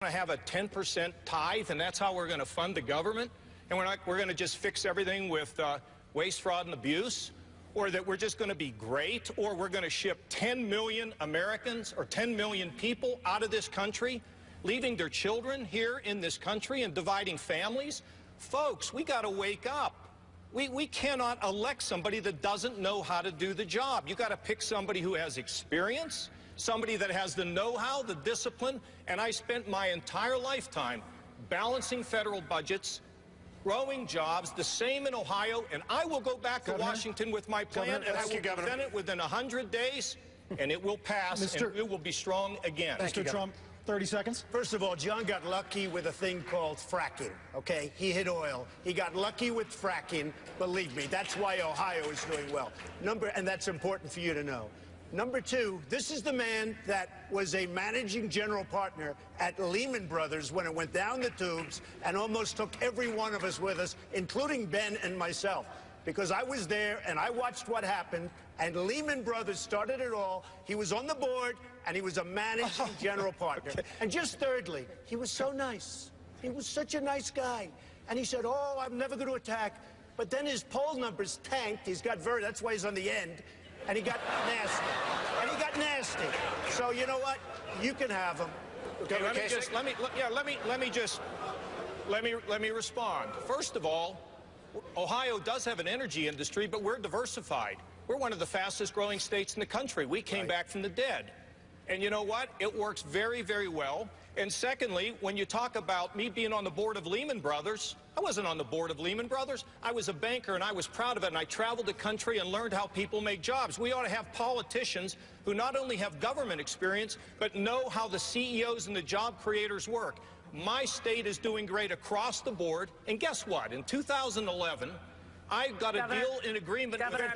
to have a 10% tithe, and that's how we're going to fund the government, and we're going to just fix everything with waste, fraud, and abuse, or that we're just going to be great, or we're going to ship 10 million Americans or 10 million people out of this country, leaving their children here in this country and dividing families. Folks, we got to wake up. We cannot elect somebody that doesn't know how to do the job. You got to pick somebody who has experience, somebody that has the know-how, the discipline, and I spent my entire lifetime balancing federal budgets, growing jobs, the same in Ohio, and I will go back to Washington with my plan, and I will present it within 100 days, and it will pass, and it will be strong again. Mr. Trump, 30 seconds. First of all, John got lucky with a thing called fracking, okay? He hit oil. He got lucky with fracking. Believe me, that's why Ohio is doing well. And that's important for you to know. Number two, this is the man that was a managing general partner at Lehman Brothers when it went down the tubes and almost took every one of us with us, including Ben and myself, because I was there and I watched what happened, and Lehman Brothers started it all. He was on the board, and he was a managing general partner. Okay. And just thirdly, he was so nice. He was such a nice guy. And he said, oh, I'm never going to attack. But then his poll numbers tanked. He's got that's why he's on the end. And he got nasty. So you know what? You can have him. Okay, let me respond. First of all, Ohio does have an energy industry, but we're diversified. We're one of the fastest growing states in the country. We came back from the dead. And you know what? It works very, very well. And secondly, when you talk about me being on the board of Lehman Brothers, I wasn't on the board of Lehman Brothers. I was a banker, and I was proud of it, and I traveled the country and learned how people make jobs. We ought to have politicians who not only have government experience, but know how the CEOs and the job creators work. My state is doing great across the board, and guess what? In 2011, I got a deal in agreement with the board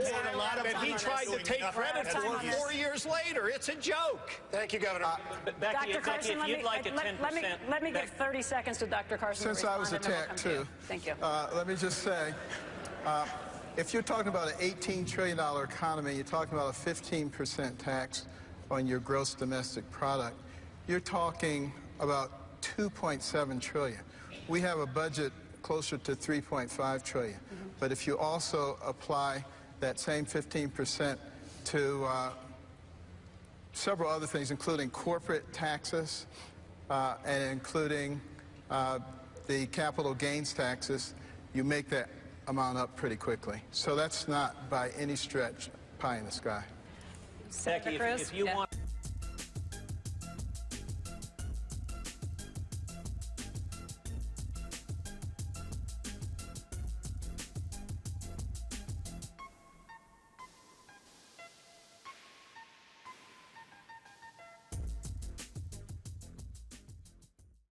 that he tried to take credit for 4 years later. It's a joke. Thank you, Governor. Dr. Carson, let me give 30 seconds to Dr. Carson. Since I was attacked, too. Thank you. Let me just say, if you're talking about an $18 trillion economy, you're talking about a 15% tax on your gross domestic product, you're talking about $2.7 trillion. We have a budget closer to $3.5 trillion. But if you also apply that same 15% to several other things, including corporate taxes and including the capital gains taxes, you make that amount up pretty quickly. So that's not by any stretch pie in the sky. Senator Cruz? If you want